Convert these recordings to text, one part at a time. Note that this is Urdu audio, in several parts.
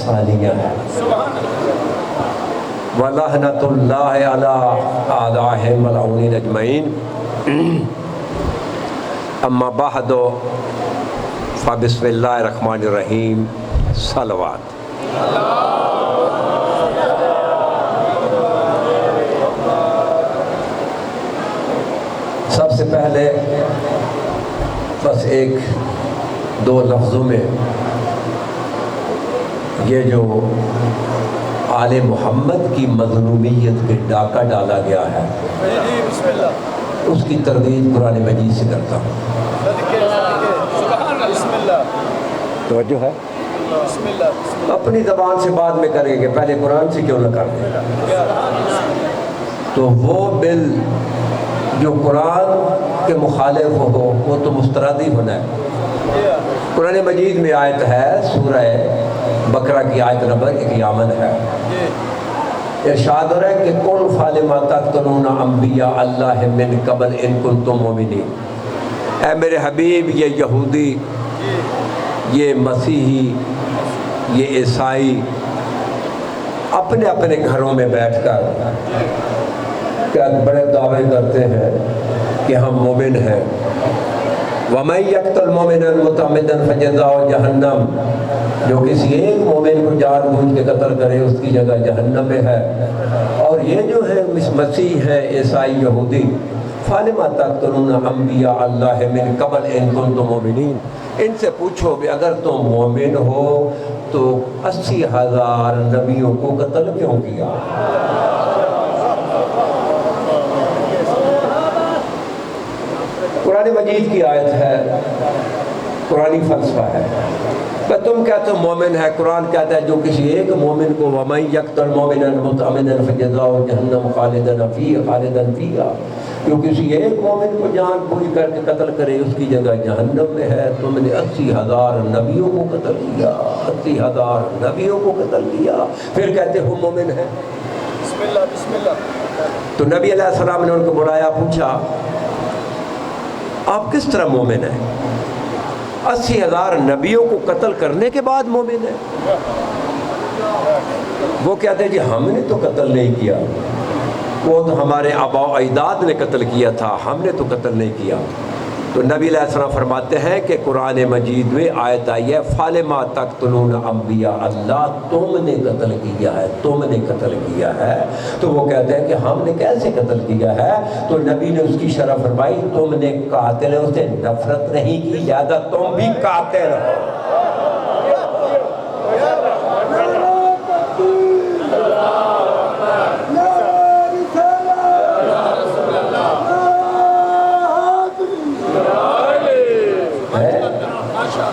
ثانیہ ہے۔ وَلَعْنَةُ اللَّهِ عَلَىٰ أَعْدَائِهِمْ مَلْعُونِينَ أَجْمَعِينَ۔ اما بعد فبسم اللہ الرحمن الرحیم۔ صلوات۔ سب سے پہلے بس ایک دو لفظوں میں یہ جو آل محمد کی مظلومیت پہ ڈاکہ ڈالا گیا ہے اس کی تردید قرآن مجید سے کرتا ہوں۔ توجہ ہے؟ اپنی زبان سے بعد میں کریں گے، پہلے قرآن سے کیوں نہ کر دیں؟ تو وہ بل جو قرآن کے مخالف ہو وہ تو مستردی ہونا ہے۔ قرآن مجید میں آیت ہے، سورہ بقرہ کی آیت نمبر 51 ہے، ارشاد ہو رہا ہے کہ قل فلم تقتلون انبیاء اللہ من قبل ان کنتم مؤمنین۔ اے میرے حبیب، یہ یہودی، یہ مسیحی، یہ عیسائی اپنے اپنے گھروں میں بیٹھ کر کیا بڑے دعوے کرتے ہیں کہ ہم مومن ہیں۔ وَمَن يَقْتُلْ مُؤْمِنًا مُتَعَمِّدًا فَجَزَاؤُهُ جَہَنَّمُ، جو کسی ایک مومن کو جان بوجھ کے قتل کرے اس کی جگہ جہنم میں ہے۔ اور یہ جو ہے مسیح ہے، عیسائی، یہودی، فَلِمَ تَقْتُلُونَ أَنبِيَاءَ اللَّهِ مِن قَبْلِ إِن كُنتُم مُؤْمِنِينَ، ان سے پوچھو کہ اگر تم مومن ہو تو 80,000 نبیوں کو قتل کیوں کیا؟ قرآن مجید کی آیت ہے، قرآنی فلسفہ ہے کہ تم کہتے ہو مومن ہے، قرآن کہتا ہے جو کسی ایک مومن کو وَمَن يَقْتُلْ مُؤْمِنًا مُتَعَمِّدًا فَجَزَاؤُهُ جَهَنَّمُ خَالِدًا فِيهَا، جو کسی ایک مومن کو جان بوجھ کر کے قتل کرے اس کی جگہ جہنم میں ہے۔ تم نے 80,000 نبیوں کو قتل کیا، 80,000 نبیوں کو قتل کیا، پھر کہتے ہو مومن ہے۔ بسم اللہ بسم اللہ۔ تو نبی علیہ السلام نے ان کو بلایا، پوچھا آپ کس طرح مومن ہیں؟ 80,000 نبیوں کو قتل کرنے کے بعد مومن ہیں؟ وہ کہتے ہیں جی ہم نے تو قتل نہیں کیا، وہ تو ہمارے آباء و اجداد نے قتل کیا تھا، ہم نے تو قتل نہیں کیا۔ تو نبی علیہ السلام فرماتے ہیں کہ قرآن مجید میں آیت آئی ہے فَلِمَ تَقْتُلُونَ أَنبِيَاءَ اللَّهِ، تم نے قتل کیا ہے، تم نے قتل کیا ہے۔ تو وہ کہتے ہیں کہ ہم نے کیسے قتل کیا ہے؟ تو نبی نے اس کی شرح فرمائی تم نے قاتل سے نفرت نہیں کی، لہذا تم بھی قاتل ہو۔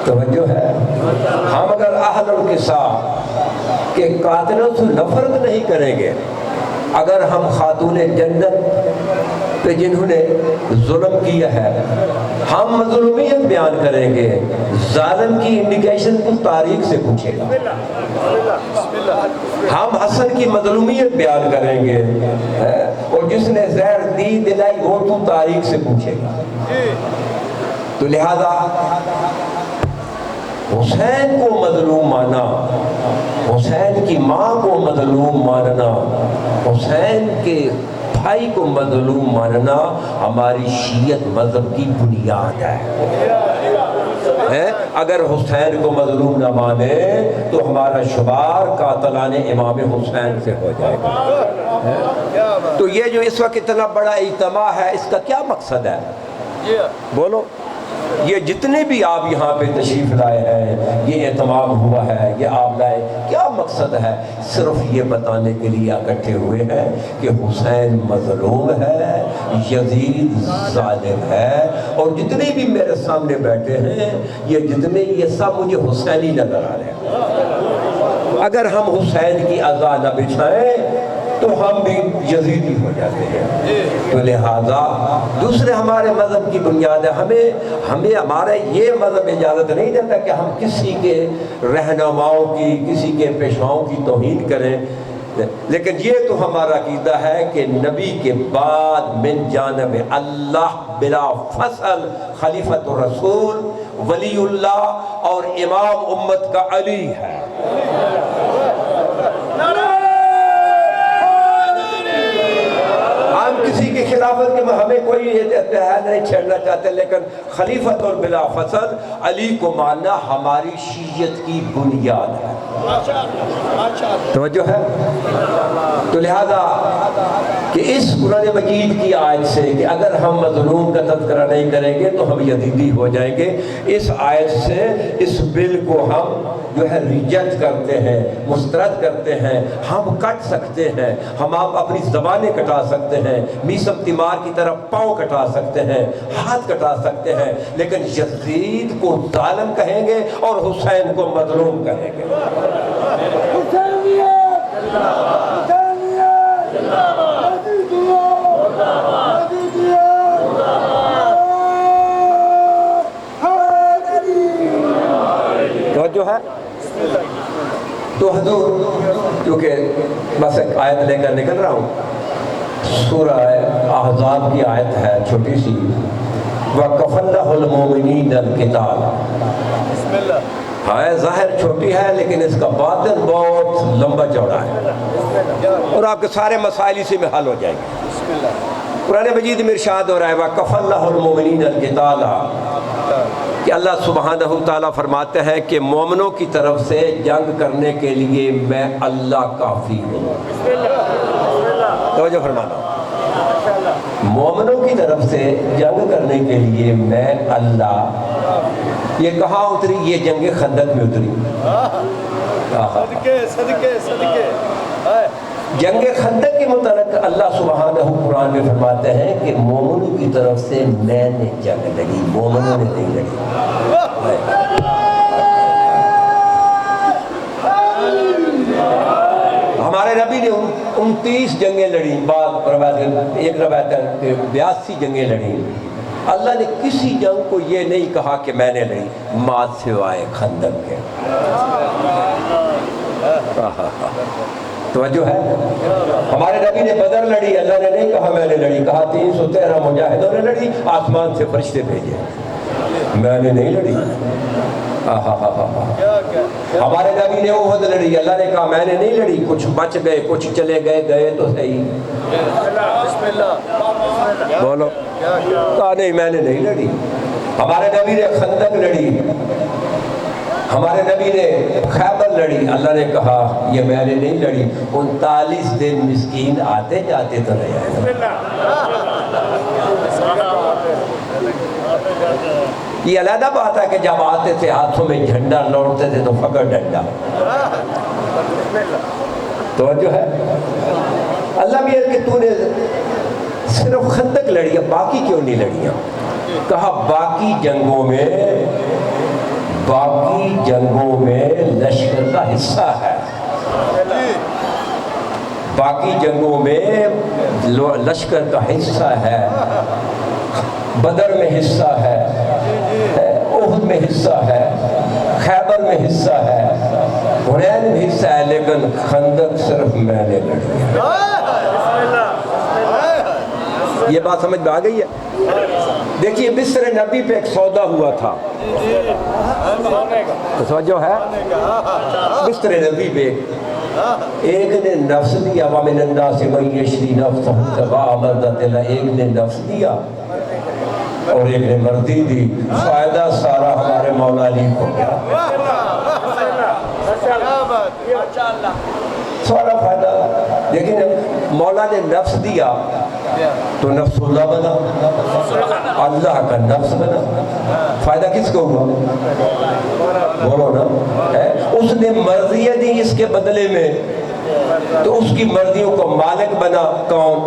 توجہ ہے؟ ہم اگر اہل القصاص کے قاتلوں سے نفرت نہیں کریں گے، اگر ہم خاتون جنت پہ جنہوں نے ظلم کیا ہے ہم مظلومیت بیان کریں گے، ظالم کی انڈیکیشن کو تاریخ سے پوچھے گا۔ ہم حسن کی مظلومیت بیان کریں گے اور جس نے زہر دی دلائی وہ تو تاریخ سے پوچھے گا۔ تو لہذا حسین کو مظلوم مانا، حسین کی ماں کو مظلوم ماننا، حسین کے بھائی کو مظلوم ماننا ہماری شیعت مذہب کی بنیاد ہے۔ اگر حسین کو مظلوم نہ مانے تو ہمارا شمار قاتلان امام حسین سے ہو جائے گا۔ تو یہ جو اس وقت اتنا بڑا اجتماع ہے اس کا کیا مقصد ہے؟ بولو۔ یہ جتنے بھی آپ یہاں پہ تشریف لائے ہیں، یہ اہتمام ہوا ہے، یہ آپ لائے، کیا مقصد ہے؟ صرف یہ بتانے کے لیے اکٹھے ہوئے ہیں کہ حسین مظلوم ہے، یزید ظالم ہے، اور جتنے بھی میرے سامنے بیٹھے ہیں یہ جتنے یہ سب مجھے حسینی نظر آ رہے ہیں۔ اگر ہم حسین کی عزا نہ بچھائیں تو ہم بھی یزیدی ہو جاتے ہیں۔ تو لہذا دوسرے ہمارے مذہب کی بنیاد ہے، ہمیں ہمارا یہ مذہب اجازت نہیں دیتا کہ ہم کسی کے رہنماؤں کی، کسی کے پیشواؤں کی توہین کریں، لیکن یہ تو ہمارا عقیدہ ہے کہ نبی کے بعد من جانب اللہ بلا فصل خلیفۃ الرسول ولی اللہ اور امام امت کا علی ہے۔ خلافت کے ہمیں کوئی اتحاد نہیں چھیڑنا چاہتے، لیکن خلیفت اور بلا فصل علی کو ماننا ہماری شیعت کی بنیاد ہے۔ توجہ ہے؟ تو لہذا کہ اس قرآن مجید کی آیت سے کہ اگر ہم مظلوم کا تذکرہ نہیں کریں گے تو ہم یزیدی ہو جائیں گے، اس آیت سے اس بل کو ہم جو ہے ریجیکٹ کرتے ہیں، مسترد کرتے ہیں، ہم کٹ سکتے ہیں، ہم آپ اپنی زبانیں کٹا سکتے ہیں، میثم تیمار کی طرح پاؤں کٹا سکتے ہیں، ہاتھ کٹا سکتے ہیں، لیکن یزید کو ظالم کہیں گے اور حسین کو مظلوم کہیں گے۔ جو ہے تو حضور، کیونکہ بس ایک آیت لے کر نکل رہا ہوں، سورہ احزاب کی آیت ہے چھوٹی سی، وَكَفَ اللَّهُ الْمُؤْمِنِينَ الْقِتَالَ۔ ہے ظاہر چھوٹی ہے لیکن اس کا باطن بہت لمبا چوڑا ہے، اور آپ کے سارے مسائل اسی میں حل ہو جائیں گے۔ قرآن مجید میں ارشاد ہو رہا ہے وَكَفَ اللَّهُ الْمُؤْمِنِينَ الْقِتَالَ، کہ اللہ سبحانہ تعالیٰ فرماتے ہیں کہ مومنوں کی طرف سے جنگ کرنے کے لیے میں اللہ کافی ہوں۔ توجہ فرمانا، مومنوں کی طرف سے جنگ کرنے کے لیے میں اللہ، یہ کہاں اتری؟ یہ جنگ خندق میں اتری۔ جنگ خندق کے متعلق اللہ سبحانہ قرآن میں فرماتے ہیں کہ مومنوں کی طرف سے میں نے جنگ لڑی، مومنوں نے نہیں لڑی۔ ہمارے نبی نے 29 جنگیں لڑی، بعض روایت ایک روایت ہے 82 جنگیں لڑی۔ اللہ نے کسی جنگ کو یہ نہیں کہا کہ میں نے لڑی، ما سوائے خندق کے۔ توجہ ہے؟ ہمارے نبی نے بدر لڑی، اللہ نے نہیں کہا میں نے لڑی، کہا 313 مجاہدوں نے لڑی، آسمان سے فرشتے بھیجے، میں نے نہیں لڑی۔ ہمارے نبی نے احد لڑی، اللہ نے کہا میں نے نہیں لڑی، کچھ بچ گئے، کچھ چلے گئے، گئے تو صحیح، بولو، کہا نہیں میں نے نہیں لڑی۔ ہمارے نبی نے خندق لڑی، ہمارے نبی نے خیبر لڑی، اللہ نے کہا یہ میں نے نہیں لڑی، 39 دن مسکین آتے جاتے تو نہیں آئے۔ یہ علیحدہ بات ہے کہ جب آتے تھے ہاتھوں میں جھنڈا لوٹتے تھے تو پکڑ ڈنڈا۔ توجہ ہے؟ اللہ بھی ہے کہ تو نے صرف خندق لڑی ہے، باقی کیوں نہیں لڑیاں؟ کہا باقی جنگوں میں لشکر کا حصہ ہے، باقی جنگوں میں لشکر کا حصہ ہے، بدر میں حصہ ہے، احد میں حصہ ہے، خیبر میں حصہ ہے، حنین میں حصہ ہے، لیکن خندق صرف میں نے لڑی ہے۔ یہ بات سمجھ میں آ گئی ہے؟ دیکھیے بسر نبی پہ ایک سودا ہوا تھا، توجہ ہے؟ بسر نبی پہ ایک نے نفس دیا، وَمِنَ النَّاسِ مَن يَشْرِي نَفْسَهُ ابْتِغَاءَ مَرْضَاتِ اللَّهِ، ایک نے نفس دیا اور ایک نے مردی دی، فائدہ سارا ہمارے مولا علی کو گیا، سارا فائدہ۔ لیکن مولا نے نفس دیا تو نفس اللہ بنا، اللہ کا نفس بنا، فائدہ کس کو ہوا؟ بولو نا۔ اس نے مرضیاں دی اس کے بدلے میں تو اس کی مرضیوں کو مالک بنا کون؟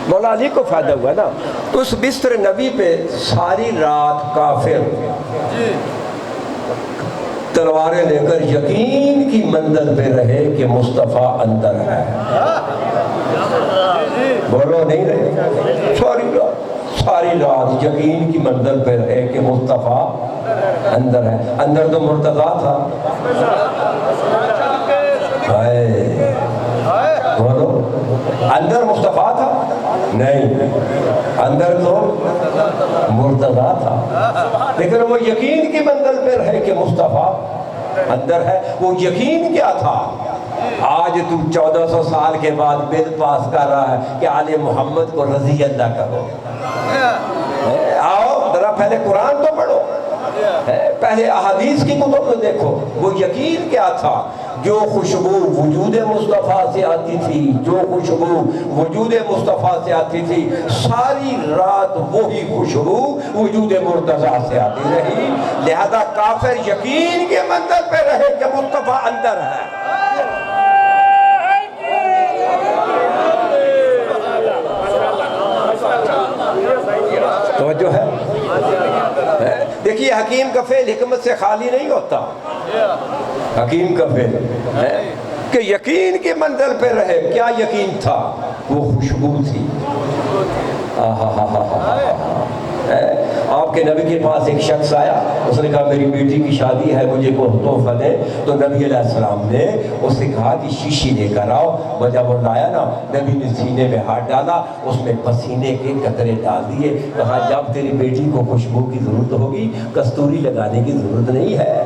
مولا علی کو فائدہ ہوا نا۔ تو اس بستر نبی پہ ساری رات کافر تلواریں لے کر یقین کی منزل پہ رہے کہ مصطفیٰ اندر ہے۔ بولو نہیں رہے، ساری رات یقین کی منزل پہ رہے کہ مصطفیٰ اندر ہے۔ اندر تو مرتضیٰ تھا، بولو اندر مصطفیٰ تھا؟ نہیں، اندر تو مرتضیٰ تھا، لیکن وہ یقین کی منزل پہ رہے کہ مصطفیٰ اندر ہے۔ وہ یقین کیا تھا؟ آج تو 1400 سال کے بعد بل پاس کر رہا ہے کہ آل محمد کو رضی اللہ کہو۔ آؤ ذرا پہلے قرآن تو پڑھو، پہلے احادیث کی کتب تو دیکھو۔ وہ یقین کیا تھا؟ جو خوشبو وجود مصطفیٰ سے آتی تھی، جو خوشبو وجود مصطفیٰ سے آتی تھی، ساری رات وہی خوشبو وجود مرتضیٰ سے آتی رہی۔ لہذا کافر یقین کے منزل پہ رہے کہ مصطفیٰ اندر ہے۔ توجہ ہے؟ دیکھیے حکیم کا فعل حکمت سے خالی نہیں ہوتا۔ حکیم کا فعل ہے کہ یقین کے منزل پہ رہے۔ کیا یقین تھا؟ وہ خوشبو تھی۔ آپ کے نبی کے پاس ایک شخص آیا، اس نے کہا میری بیٹی کی شادی ہے، مجھے کوئی تحفہ دے۔ تو نبی علیہ السلام نے اس سے کہا کہ شیشی لے کر آؤ۔ وہ جب وہ لایا نا، نبی نے سینے میں ہاتھ ڈالا، اس میں پسینے کے قطرے ڈال دیے۔ کہا جب تیری بیٹی کو خوشبو کی ضرورت ہوگی، کستوری لگانے کی ضرورت نہیں ہے،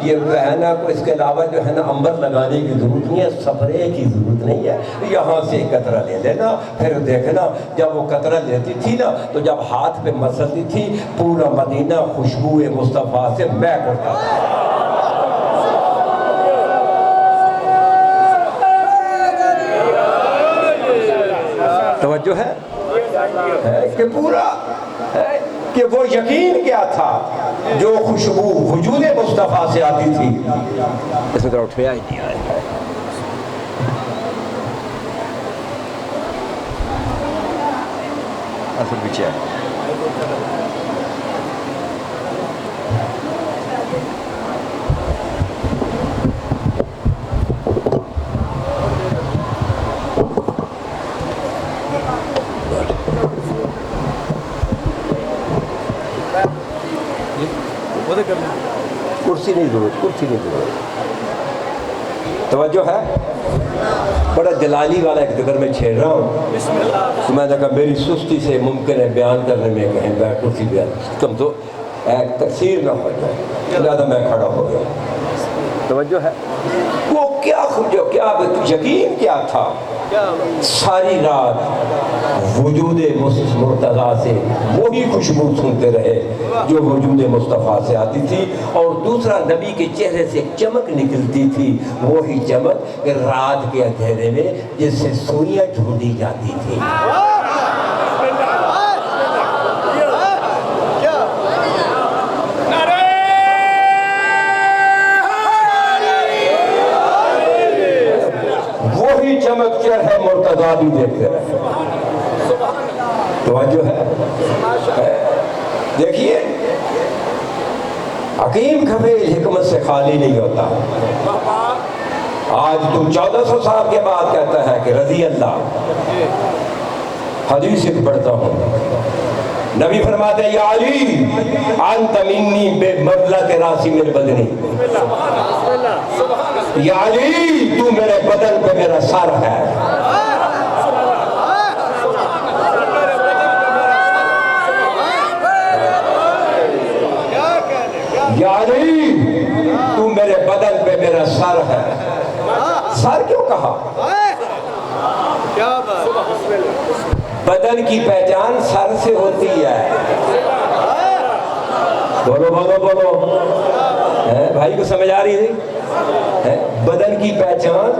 یہ جو ہے نا اس کے علاوہ جو ہے نا امبر لگانے کی ضرورت نہیں ہے، سپرے کی ضرورت نہیں ہے، یہاں سے قطرہ لے لینا۔ پھر دیکھنا جب وہ قطرہ لیتی تھی نا، تو جب ہاتھ پہ مسلتی تھی، پورا مدینہ خوشبو مصطفیٰ سے مہک اٹھا تھا۔ توجہ ہے کہ پورا کہ وہ یقین کیا تھا؟ جو خوشبو وجود مصطفیٰ سے آتی تھی۔ اس میں طرح اٹھیا ہی نہیں آئے۔ اصل پیچھے ہے۔ کرسی نہیں ضرورت، کرسی نہیں ضرورت۔ توجہ ہے؟ بڑا جلالی والا ایک ذکر میں چھیڑ رہا ہوں، تو میں نے کہا میری سستی سے ممکن ہے بیان کرنے میں کہیں بیٹھ کرسی بیان کم تو ایک تقصیر نہ ہو جائے، لہذا میں کھڑا ہو گیا۔ توجہ ہے؟ وہ کیا یقین کیا تھا؟ ساری رات وجود مرتضیٰ سے وہی خوشبو سنتے رہے جو وجود مصطفیٰ سے آتی تھی، اور دوسرا نبی کے چہرے سے چمک نکلتی تھی، وہی چمک کہ رات کے اندھیرے میں جس سے سوئیاں ڈھونڈی جاتی تھی۔ چمک چہرہ مرتضیٰ بھی دیکھتے رہے۔ توجہ ہے؟ دیکھیے حکیم کا فعل حکمت سے خالی نہیں ہوتا۔ آج تم 1400 سال کے بعد کہتا ہے کہ رضی اللہ۔ حدیث ایک پڑھتا ہوں، نبی فرماتے ہیں یا علی انت منی بے مبلغ راسی میرے بدنی، یا علی تو میرے بدن پہ میرا سر ہے۔ یا علی تو میرے بدن پہ میرا سر ہے۔ سر کیوں کہا؟ بدن کی پہچان سر سے ہوتی ہے۔ بولو بولو بولو، بھائی کو سمجھ آ رہی ہے؟ بدن کی پہچان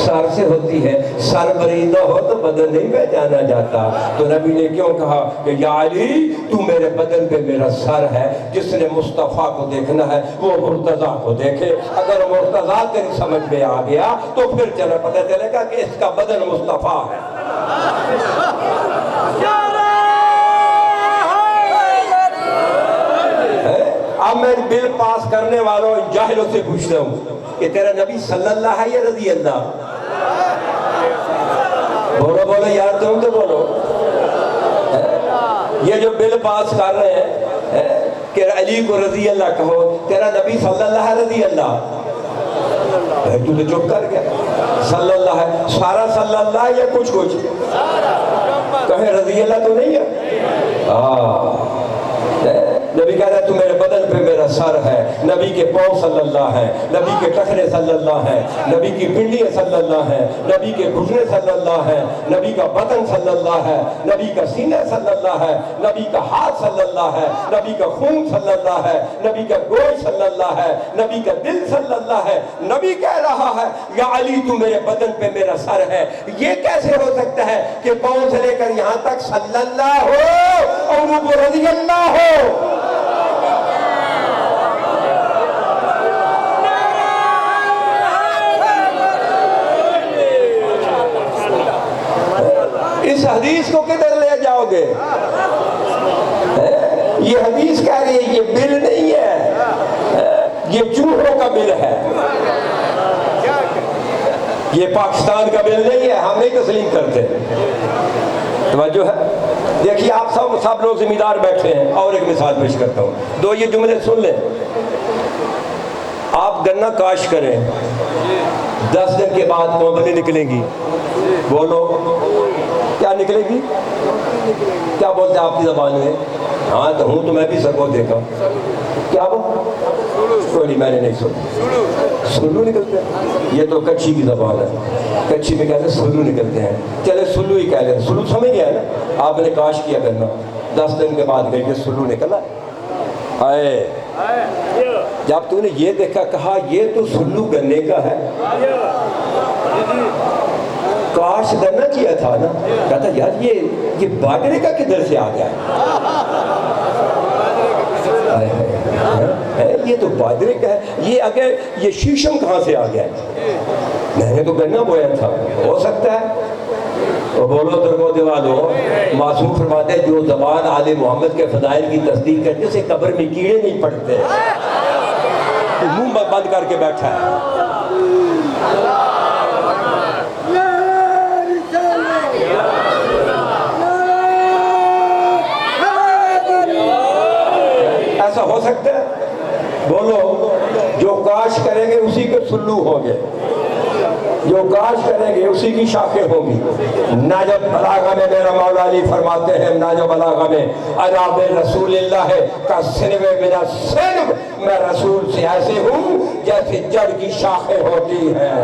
سر سے ہوتی ہے۔ سر بریدہ ہو تو بدن نہیں پہچانا جاتا۔ تو نبی نے کیوں کہا کہ یا علی تو میرے بدن پہ میرا سر ہے۔ جس نے مصطفیٰ کو دیکھنا ہے وہ مرتضیٰ کو دیکھے۔ اگر مرتضیٰ تیری سمجھ میں آ گیا تو پھر چلے پتہ چلے گا کہ اس کا بدن مصطفیٰ ہے۔ اب میں بل پاس کرنے والوں جاہلوں سے پوچھتا ہوں کہ تیرا نبی صلی اللہ ہے یا رضی اللہ؟ بولو بولو یار، تم تو بولو۔ یہ جو بل پاس کر رہے ہیں کہ علی کو رضی اللہ کہو، تیرا نبی صلی اللہ ہے رضی اللہ؟ تو چپ کر گیا۔ صلی اللہ ہے، سارا صلی اللہ یا کچھ کچھ؟ کہیں رضی اللہ تو نہیں ہے۔ نبی کہہ رہا ہے تو میرے بدن پہ میرا میرا سر ہے، نبی کے پاؤں صلی اللہ ہے، نبی کے ٹخنے صلی اللہ ہے، نبی کی پنڈلیاں صلی اللہ ہے، نبی کے گھٹنے صلی اللہ ہے، نبی کا بدن صلی اللہ ہے، نبی کا سینہ صلی اللہ ہے، نبی کا ہاتھ صلی اللہ ہے، نبی کا خون صلی اللہ ہے، نبی کا گوشت صلی اللہ ہے، نبی کا دل صلی اللہ ہے۔ نبی کہہ رہا ہے یا علی تو میرے بدن پہ میرا سر ہے۔ یہ کیسے ہو سکتا ہے کہ پاؤں سے لے کر یہاں تک صلی اللہ ہو اور وہ رضی اللہ ہو؟ اس حدیث کو کدھر لے جاؤ گے؟ یہ حدیث کہہ رہی ہے یہ بل نہیں ہے، یہ چوہوں کا بل ہے، یہ پاکستان کا بل نہیں ہے، ہم نہیں تسلیم کرتے۔ توجہ ہے؟ دیکھیے آپ سب لوگ ذمہ دار بیٹھے ہیں۔ اور ایک مثال پیش کرتا ہوں، دو یہ جملے سن لیں۔ آپ گنا کاش کریں، 10 دن کے بعد کومبنی نکلیں گی، بولو کیا نکلے گی؟ کیا بولتے ہیں آپ کی زبان میں؟ ہاں تو ہوں تو میں بھی سر کو دیکھا، کیا کوئی نہیں، میں نے نہیں سنا، سلو نکلتے ہیں۔ یہ تو کچھی کی زبان ہے، کچھی میں کہتے ہیں سلو نکلتے ہیں، چلے سلو ہی کہہ لیں، سلو سمجھ گیا نا؟ آپ نے کاش کیا کرنا، 10 دن کے بعد گئی کہ سلو نکلا ہے۔ جب تو نے یہ دیکھا کہا یہ تو سلو گنے کا ہے، کاش گنا کیا تھا نا، کہتا یار یہ باجرے کا کدھر سے آ گیا ہے، یہ تو باجرے کا ہے، یہ اگر یہ شیشم کہاں سے آ گیا ہے؟ میں نے تو گنا بویا تھا، ہو سکتا ہے؟ تو بولو درگو دیوالو، معصوم فرماتے ہیں جو زبان آل محمد کے فضائل کی تصدیق کرتے اسے قبر میں کیڑے نہیں پڑتے، منہ بند کر کے بیٹھا ہے۔ ایسا ہو سکتا ہے؟ بولو جو کاش کریں گے اسی کے سلو ہوں گے، جو کاش کریں گے اسی کی شاخیں ہوں گی۔ ناجب بلاغہ میں میرا مولا علی فرماتے ہیں، ناجب بلاغہ میں انا برسول اللہ کا سنوے من السنو، میں رسول سے ایسے ہوں جیسے جڑ کی شاخیں ہوتی ہیں۔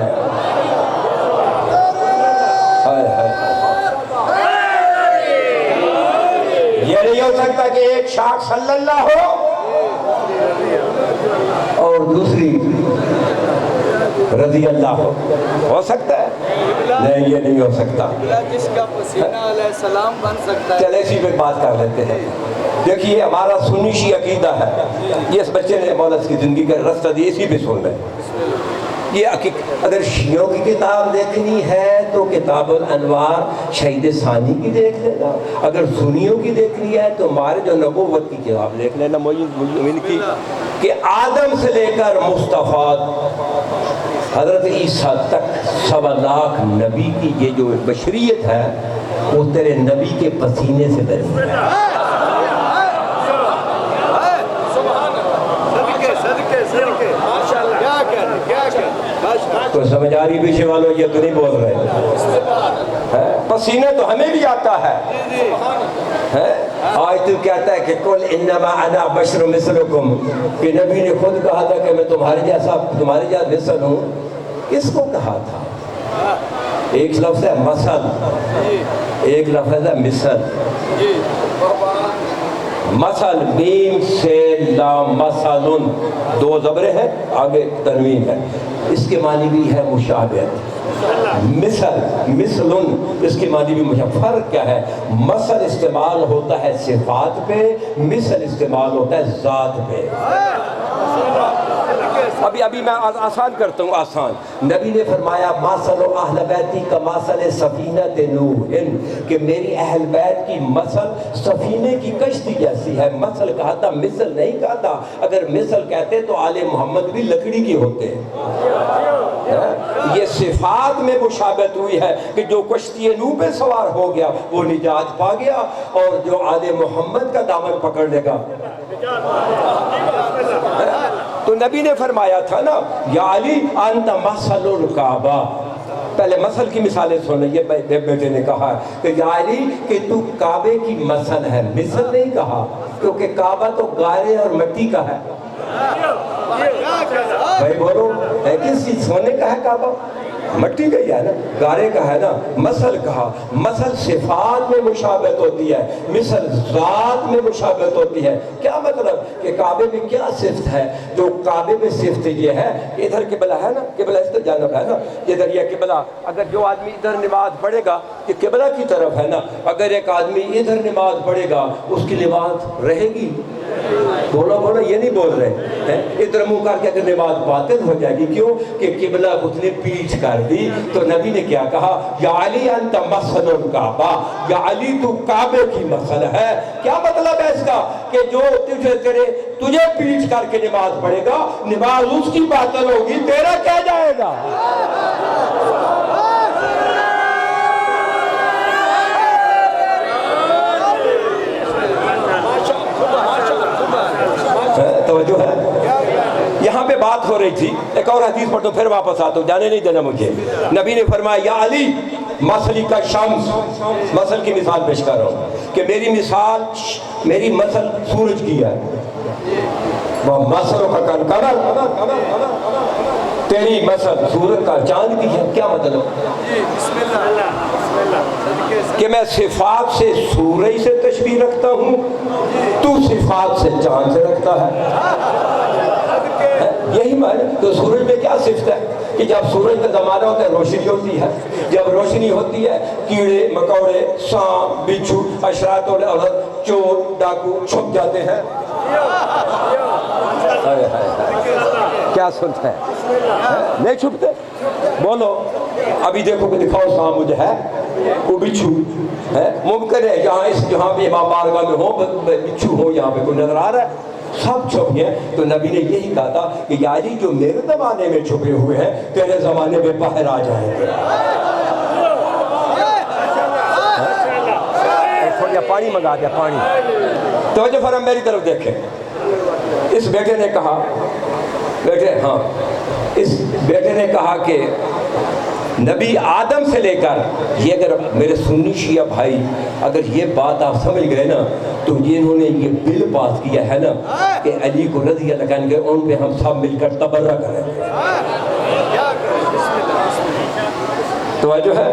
یہ نہیں ہو سکتا کہ ایک شاخ صلی اللہ ہو اور دوسری رضی اللہ ہو سکتا ہے؟ نہیں، یہ نہیں ہو سکتا۔ جس کا پسینہ علیہ السلام بن سکتا ہے۔ چلے اسی پہ بات کر لیتے ہیں۔ دیکھیے ہمارا سنی شیعہ عقیدہ ہے، یہ اس بچے نے مولانا کی زندگی کا رستہ دی، اسی پہ سن لیں۔ یہ اگر شیعوں کی کتاب دیکھنی ہے تو کتاب الانوار شہید ثانی کی دیکھ لینا، اگر سنیوں کی دیکھنی ہے تو معارج و نبوت کی کتاب دیکھ لینا معین کی، کہ آدم سے لے کر مصطفیٰ حضرت عیسیٰ تک 1.25 لاکھ نبی کی یہ جو بشریت ہے وہ تیرے نبی کے پسینے سے بنی ہے۔ تو سمجھ آ رہی پیچھے والوں، یہ تو نہیں بول رہے، پسینہ تو ہمیں بھی آتا ہے۔ آج تو کہتا ہے کہ قل انما انا بشر مثلکم، کہ نبی نے خود کہا تھا کہ میں تمہارے جیسا مثل ہوں۔ کس کو کہا تھا؟ ایک لفظ ہے مثل، ایک لفظ ہے مثل۔ مثل میم سے لام مثلن، 2 زبریں ہیں، آگے تنوین ہے، اس کے معنی بھی ہے مشابہت۔ مثل مثلن اس کے معنی بھی مشابہت۔ فرق کیا ہے؟ مثل استعمال ہوتا ہے صفات پہ، مثل استعمال ہوتا ہے ذات پہ۔ ابھی میں آسان کرتا ہوں، آسان۔ نبی نے فرمایا مثل اہل بیتی کا مثل سفینۃ نوح، کہ میری اہل بیت کی مثل سفینے کی کشتی جیسی ہے۔ مثل کہا تھا، مثل نہیں کہا تھا۔ اگر مثل کہتے تو آل محمد بھی لکڑی کی ہوتے۔ یہ صفات میں مشابہت ہوئی ہے کہ جو کشتی نوح پہ سوار ہو گیا وہ نجات پا گیا، اور جو آل محمد کا دامن پکڑ لے گا۔ تو نبی نے فرمایا تھا نا یا علی انت مثل الکعبہ، پہلے مثل کی مثالیں سنیں۔ یہ بیٹے نے کہا کہ یا علی کہ تو کعبے کی مثل ہے، مثل نہیں کہا، کیونکہ کعبہ تو گارے اور مٹی کا ہے۔ بھائی بولو، ہے کس چیز؟ سونے کا ہے کعبہ؟ مٹی کا ہی ہے نا، گارے کا ہے نا۔ مثل کہا، مثل صفات میں مشابہت ہوتی ہے، مثل ذات میں مشابہت ہوتی ہے۔ کیا مطلب کہ کعبے میں کیا صفت ہے؟ جو کعبے میں صفت یہ ہے کہ ادھر قبلہ ہے نا، قبلہ اس طرف جانب ہے نا، ادھر یہ قبلہ، اگر جو آدمی ادھر نماز پڑھے گا یہ قبلہ کی طرف ہے نا، اگر ایک آدمی ادھر نماز پڑھے گا اس کی نماز رہے گی؟ بولو بولو، یہ نہیں بول رہے، ادھر منہ کر کے اگر نماز باطل ہو جائے گی۔ کیوں کہ قبلہ اس نے پیچھ کر دی۔ تو نبی نے کیا کہا؟ یا علی انت مثل الکعبہ، یا علی تو کعبے کی مثل ہے۔ کیا مطلب ہے اس کا؟ کہ جو تجھے پیچھ کر کے نماز پڑھے گا، نماز اس کی باطل ہوگی، تیرا کیا جائے گا؟ توجہ ہے؟ یہاں پہ بات ہو رہی تھی، ایک اور حدیث پڑھ تو پھر واپس آتا ہوں، جانے نہیں دینا مجھے۔ نبی نے فرمایا یا علی مثلی کا شمس، مثل کی مثال پیش کر رہا ہوں کہ میری مثال، میری مثل سورج کی ہے، وہ مثلوں کا قمر، تیری مثل سورج کا چاند کی ہے۔ کیا مطلب؟ کہ میں صفات سے سورج سے تشبیہ رکھتا ہوں، تو صفات سے چاند سے رکھتا ہے۔ یہی معنی۔ تو سورج میں کیا صفت ہے کہ جب سورج کا زمانہ ہوتا ہے روشنی ہوتی ہے، جب روشنی ہوتی ہے کیڑے مکوڑے سانپ بچھو اشرات العورت چور ڈاکو چھپ جاتے ہیں۔ کیا سنتا ہے؟ نہیں چھپتے؟ بولو ابھی دیکھو کہ دکھاؤ سانپ مجھے ہے، وہ بچھو ہے، ممکن ہے جہاں پہ امام بارگاہ میں ہو بچھو ہو، یہاں پہ کوئی نظر آ رہا ہے؟ سب چھپ گئے۔ تو نبی نے یہی کہا تھا کہ یا علی جو میرے زمانے میں چھپے ہوئے ہیں تیرے زمانے میں باہر آ جائیں گے۔ تھوڑا پانی منگا دیا، پانی۔ توجہ فرم میری طرف دیکھیں۔ اس بیٹے نے کہا، اس بیٹے نے کہا کہ نبی آدم سے لے کر، یہ اگر میرے سنی شیعہ بھائی اگر یہ بات آپ سمجھ گئے نا، تو یہ انہوں نے یہ بل پاس کیا ہے نا کہ علی کو رضی اللہ عنہ ان پہ ہم سب مل کر تبرہ کریں گے۔ توجہ ہے؟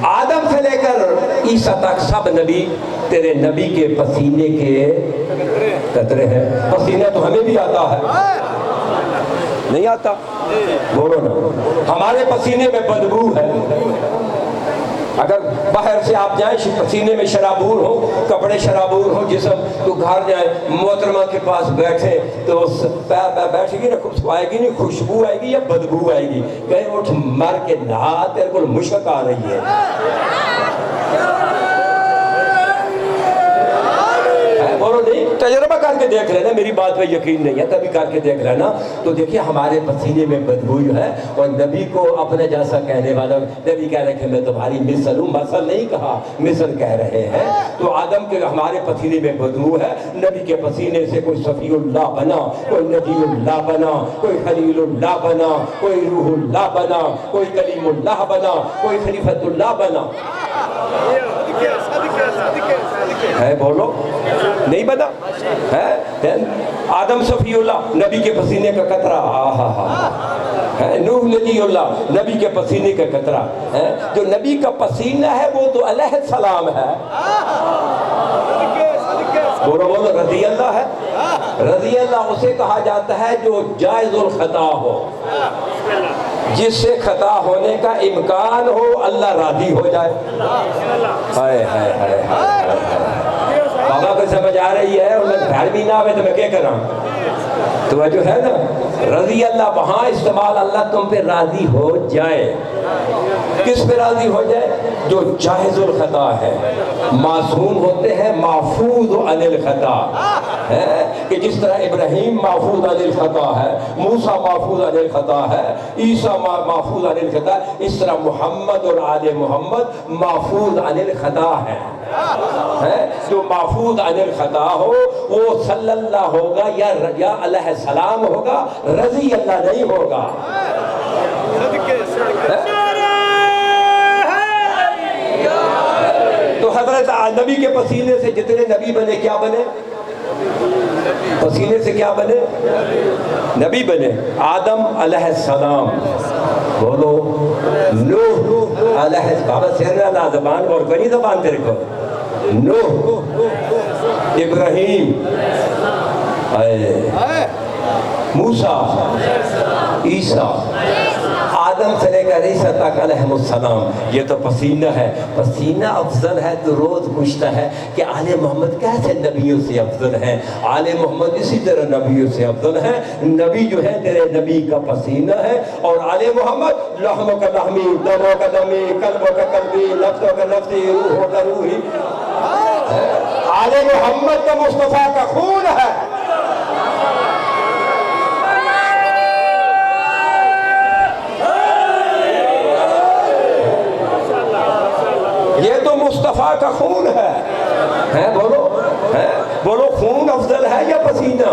آدم سے لے کر عیسیٰ تک سب نبی تیرے نبی کے پسینے کے قطرے ہیں۔ پسینہ تو ہمیں بھی آتا ہے، نہیں آتا؟ بولو نا، ہمارے پسینے میں بدبو ہے۔ اگر باہر سے آپ جائیں پسینے میں شرابور ہو، کپڑے شرابور ہو جسم، تو گھر جائیں محترمہ کے پاس بیٹھے تو بیٹھے گی نا، آئے گی نہیں خوشبو آئے گی یا بدبو آئے گی؟ کہیں اٹھ مر کے نہا، تیرے کو مشک آ رہی ہے۔ بولو نہیں؟ تجربہ کر کے دیکھ لینا، میری بات پہ یقین نہیں ہے کبھی کر کے دیکھ لینا، تو دیکھیں ہمارے پسینے میں بدبو ہے۔ اور نبی کو اپنے جیسا کہنے والا، نبی کہہ رہے کہ میں تمہاری مثل ہوں، مثل نہیں کہا مثل کہہ رہے ہیں۔ تو آدم کے ہمارے پسینے میں بدبو ہے، نبی کے پسینے سے کوئی صفی اللہ بنا، کوئی نبی اللہ بنا، کوئی خلیل اللہ بنا، کوئی روح اللہ بنا، کوئی کلیم اللہ بنا، کوئی خلیفۃ اللہ بنا۔ ہے بولو نہیں بنا ہے؟ آدم صفی اللہ، نبی کے پسینے کا قطرہ، ہے نوح نبی اللہ، نبی کے پسینے کا قطرہ ہے۔ جو نبی کا پسینہ ہے وہ تو علیہ السلام ہے۔ بولو بولو، رضی اللہ ہے۔ رضی اللہ اسے کہا جاتا ہے جو جائز الخطا ہو، جس سے خطا ہونے کا امکان ہو، اللہ راضی ہو جائے۔ ہائے ہائے ہائے بابا کو سمجھ آ رہی ہے؟ اور میں گھر بھی نہ آوے تو میں کیا کروں؟ تو جو ہے نا رضی اللہ وہاں استعمال، اللہ تم پہ راضی ہو جائے۔ کس پہ راضی ہو جائے؟ جو جائز الخطا ہے، معصوم ہوتے ہیں، محفوظ عن الخطا ہے، کہ جس طرح ابراہیم محفوظ عن الخطا ہے، موسیٰ محفوظ عن الخطا ہے، عیسیٰ محفوظ عن الخطا، اس طرح محمد اور آل محمد محفوظ عن الخطا ہے۔ جو محفوظ عن الخطا ہو وہ صلی اللہ ہوگا یا علیہ السلام ہوگا، رضی اللہ نہیں ہوگا۔ تو حضرت نبی کے پسینے سے جتنے نبی بنے کیا بنے؟ پسینے سے کیا بنے؟ نبی بنے. آدم علیہ السلام، بولو نوح علیہ السلام. بابا سیرنا نا زبان اور بنی زبان تیرے کو. نوح، ابراہیم، موسیٰ، عیسیٰ، آدم سے لے کر عیسیٰ تک علیہ السلام. یہ تو پسینہ ہے. پسینہ افضل ہے تو روز پوچھتا ہے کہ آل محمد کیسے نبیوں سے افضل ہیں؟ آل محمد اسی طرح نبیوں سے افضل ہیں. نبی جو ہے تیرے نبی کا پسینہ ہے، اور آل محمد لحم کا لحمی، دموں کا دمی، قلب کا قلبی، نفسوں کا نفسی، روح کا روحی. آل محمد کا مصطفیٰ کا خون ہے. یہ تو مصطفیٰ کا خون ہے. بولو خون افضل ہے یا پسینہ؟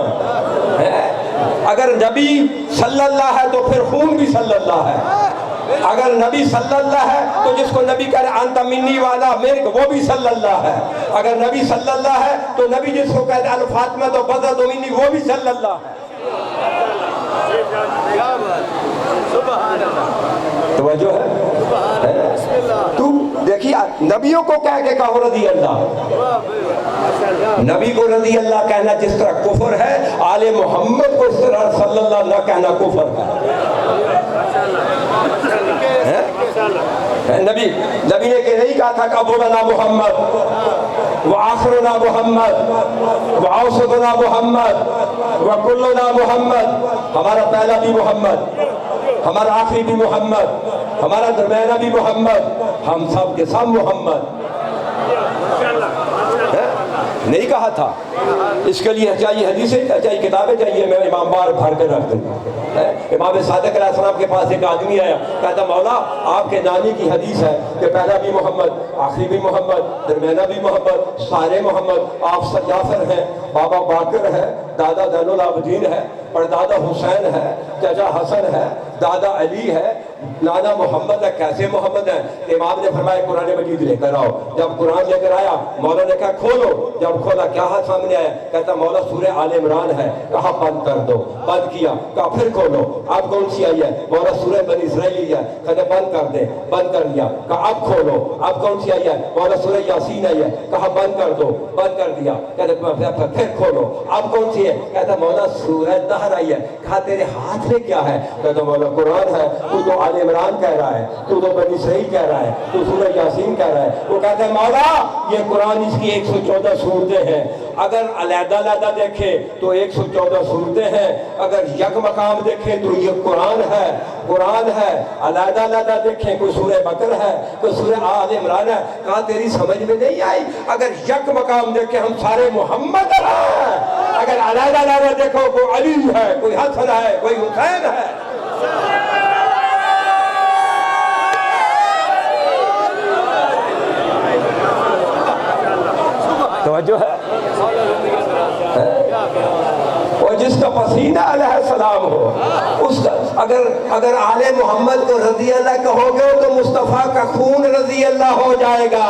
اگر نبی صلی اللہ ہے تو پھر خون بھی صلی اللہ ہے. اگر نبی صلی اللہ ہے تو جس کو نبی کہہ رہے انت منی والا میرے، وہ بھی صلی اللہ ہے. اگر نبی صلی اللہ ہے تو نبی جس کو کہہ رہے الفاطمہ تو بذت منی، وہ بھی صلی اللہ ہے. توجہ ہے؟ تو دیکھیے نبیوں کو کہہ کے کہو رضی اللہ. نبی کو رضی اللہ کہنا جس طرح کفر ہے، آل محمد کو اس طرح صلی اللہ نہ کہنا کفر ہے. نبی نے کہ نہیں کہا تھا کہ اولنا محمد وآخرنا محمد وأوسطنا محمد وکلنا محمد. ہمارا پہلا بھی محمد، ہمارا آخری بھی محمد، ہمارا درمیانہ بھی محمد، ہم سب کے سب محمد. نہیں کہا تھا. اس کے لیے چاہیے حدیثیں، چاہیے کتابیں، چاہیے میں امام بار بھر کے رکھ دوں. امام صادق علیہ السلام کے پاس ایک آدمی آیا، کہتا مولا آپ کے نانی کی حدیث ہے کہ پہلا بھی محمد، آخری بھی محمد، درمیانہ بھی محمد، سارے محمد. آپ سر جعفر ہیں، بابا باقر ہے، دادا زین العابدین ہے، پردادا حسین ہے، چچا حسن ہے، دادا علی ہے، نانا محمد ہے. کیسے محمد ہے؟ امام نے فرمایا قرآن مجید لے کر آؤ. جب قرآن لے کر آیا مولا نے کہا کھولو. جب کھولا کیا ہے سامنے آیا؟ کہتا مولا سورہ آل عمران ہے. کہا بند کر دو. بند کیا. کہا پھر کھولو. اب کون سی آئی ہے؟ مولا سورہ بنی اسرائیل ہے. کہتے بند کر دے. بند کر دیا. کہا اب کھولو. اب کون سی آئی ہے؟ مولا سورہ یاسین آئی ہے. کہا بند کر دو. بند کر دیا. کہتے پھر کھولو. اب کون سی ہے؟ کہتا مولا سورہ دہر آئی ہے. کہا تیرے ہاتھ میں کیا ہے؟ کہتا مولا قرآن ہے. تو تو آل عمران کہہ رہا ہے، تو تو بنی اسرائیل کہہ رہا ہے، تو سورہ یاسین کہہ رہا ہے. وہ کہتا ہے مولا یہ قرآن اس کی 114 صورتیں ہیں. اگر علیحدہ علیحدہ دیکھے تو 114 صورتیں ہیں. اگر یک مقام دیکھے تو یہ قرآن ہے. قرآن ہے. علیحدہ علیحدہ دیکھیں کوئی سورہ بقر ہے، کوئی سورہ آل عمران ہے. کہا تیری سمجھ میں نہیں آئی؟ اگر یک مقام دیکھیں ہم سارے محمد ہیں. اگر علیحدہ علیحدہ دیکھو کوئی علی ہے، کوئی حسن ہے، کوئی حسین ہے. توجہ ہے؟ اور جس کا پسینہ علیہ السلام ہو اس کا اگر آل محمد کو رضی اللہ کہو گے تو مصطفیٰ کا خون رضی اللہ ہو جائے گا.